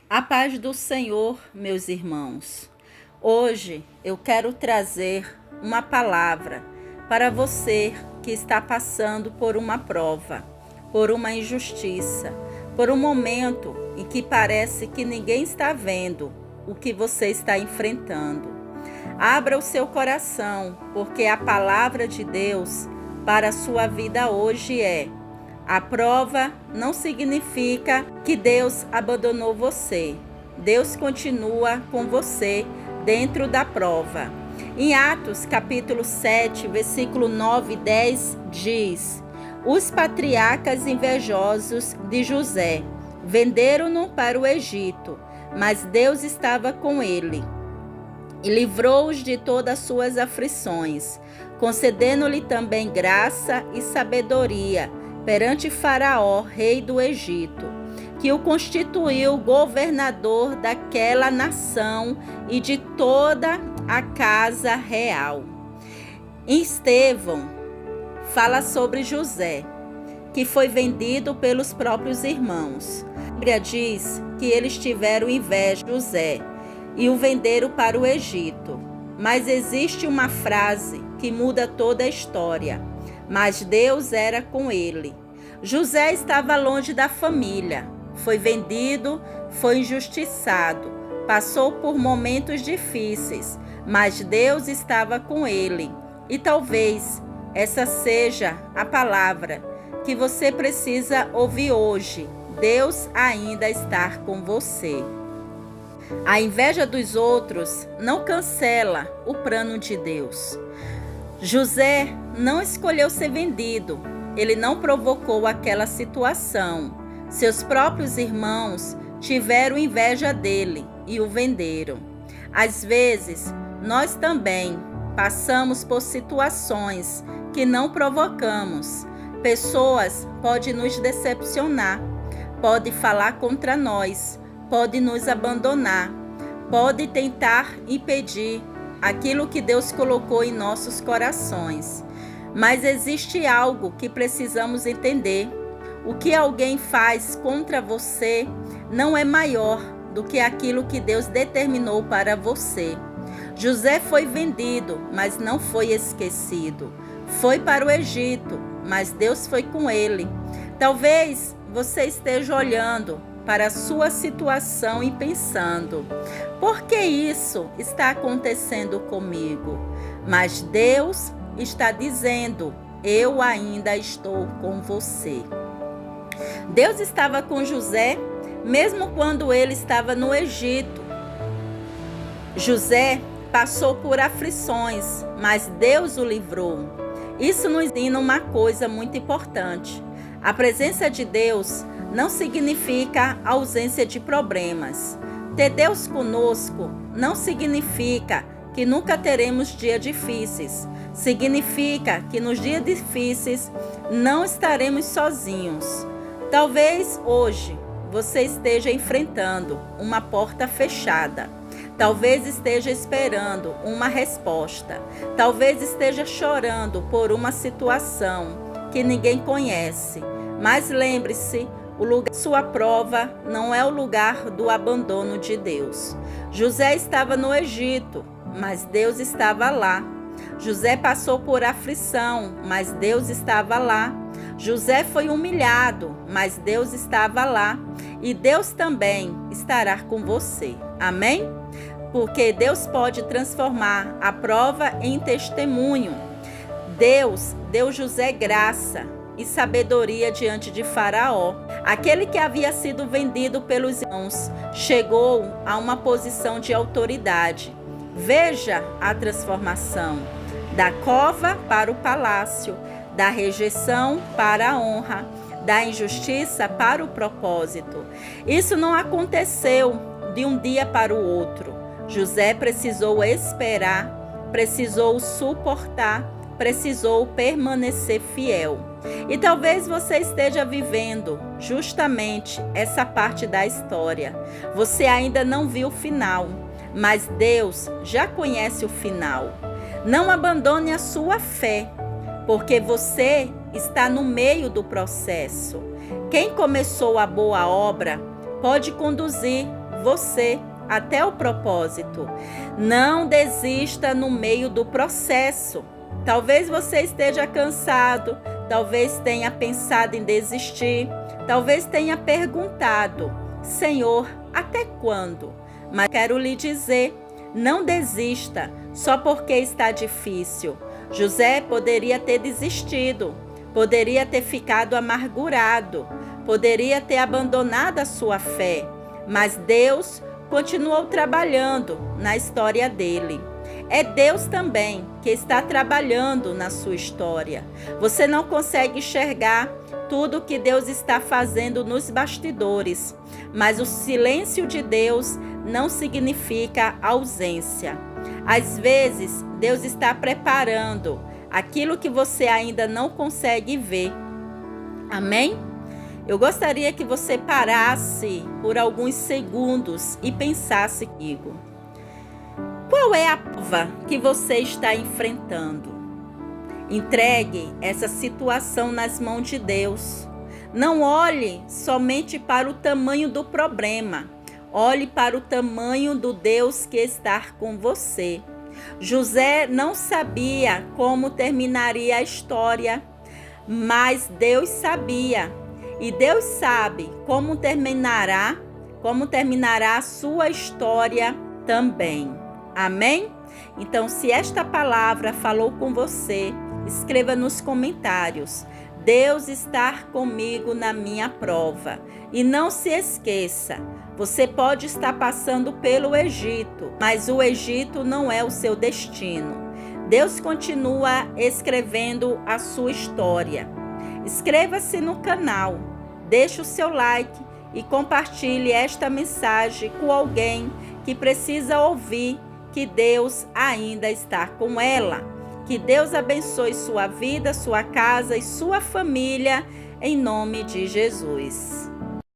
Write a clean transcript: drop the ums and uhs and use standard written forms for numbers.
A paz do Senhor, meus irmãos. Hoje eu quero trazer uma palavra para você que está passando por uma prova, por uma injustiça, por um momento em que parece que ninguém está vendo o que você está enfrentando. Abra o seu coração, porque a palavra de Deus para a sua vida hoje é: a prova não significa que Deus abandonou você. Deus continua com você dentro da prova. Em Atos capítulo 7, versículo 9 e 10 diz: os patriarcas invejosos de José venderam-no para o Egito, mas Deus estava com ele e livrou-os de todas as suas aflições, concedendo-lhe também graça e sabedoria perante Faraó, rei do Egito, que o constituiu governador daquela nação e de toda a casa real. Estevão fala sobre José, que foi vendido pelos próprios irmãos. A Bíblia diz que eles tiveram inveja de José e o venderam para o Egito. Mas existe uma frase que muda toda a história: mas Deus era com ele. José estava longe da família, foi vendido, foi injustiçado, passou por momentos difíceis, mas Deus estava com ele. E talvez essa seja a palavra que você precisa ouvir hoje. Deus ainda está com você. A inveja dos outros não cancela o plano de Deus. José não escolheu ser vendido, ele não provocou aquela situação. Seus próprios irmãos tiveram inveja dele e o venderam. Às vezes, nós também passamos por situações que não provocamos. Pessoas podem nos decepcionar, podem falar contra nós, podem nos abandonar, podem tentar impedir aquilo que Deus colocou em nossos corações. Mas existe algo que precisamos entender: o que alguém faz contra você não é maior do que aquilo que Deus determinou para você. José foi vendido, mas não foi esquecido. Foi para o Egito, mas Deus foi com ele. Talvez você esteja olhando para a sua situação e pensando: por que isso está acontecendo comigo? Mas Deus está dizendo: eu ainda estou com você. Deus estava com José, mesmo quando ele estava no Egito. José passou por aflições, mas Deus o livrou. Isso nos ensina uma coisa muito importante: a presença de Deus não significa ausência de problemas. Ter Deus conosco não significa que nunca teremos dias difíceis. Significa que nos dias difíceis não estaremos sozinhos. Talvez hoje você esteja enfrentando uma porta fechada. Talvez esteja esperando uma resposta. Talvez esteja chorando por uma situação que ninguém conhece. Mas lembre-se, o lugar da sua prova não é o lugar do abandono de Deus. José estava no Egito, mas Deus estava lá. José passou por aflição, mas Deus estava lá. José foi humilhado, mas Deus estava lá. E Deus também estará com você. Amém? Porque Deus pode transformar a prova em testemunho. Deus deu José graça e sabedoria diante de Faraó. Aquele que havia sido vendido pelos irmãos chegou a uma posição de autoridade. Veja a transformação: da cova para o palácio, da rejeição para a honra, da injustiça para o propósito. Isso não aconteceu de um dia para o outro. José precisou esperar, precisou suportar, precisou permanecer fiel. E talvez você esteja vivendo justamente essa parte da história. Você ainda não viu o final, mas Deus já conhece o final. Não abandone a sua fé, porque você está no meio do processo. Quem começou a boa obra pode conduzir você até o propósito. Não desista no meio do processo. Talvez você esteja cansado, talvez tenha pensado em desistir, talvez tenha perguntado: Senhor, até quando? Mas quero lhe dizer, não desista só porque está difícil. José poderia ter desistido, poderia ter ficado amargurado, poderia ter abandonado a sua fé, mas Deus continuou trabalhando na história dele. É Deus também que está trabalhando na sua história. Você não consegue enxergar tudo que Deus está fazendo nos bastidores, mas o silêncio de Deus não significa ausência. Às vezes, Deus está preparando aquilo que você ainda não consegue ver. Amém? Eu gostaria que você parasse por alguns segundos e pensasse comigo. Qual é a prova que você está enfrentando? Entregue essa situação nas mãos de Deus. Não olhe somente para o tamanho do problema. Olhe para o tamanho do Deus que está com você. José não sabia como terminaria a história, mas Deus sabia. E Deus sabe como terminará a sua história também. Amém? Então, se esta palavra falou com você, escreva nos comentários: Deus está comigo na minha prova. E não se esqueça, você pode estar passando pelo Egito, mas o Egito não é o seu destino. Deus continua escrevendo a sua história. Inscreva-se no canal, deixe o seu like e compartilhe esta mensagem com alguém que precisa ouvir que Deus ainda está com ela. Que Deus abençoe sua vida, sua casa e sua família, em nome de Jesus.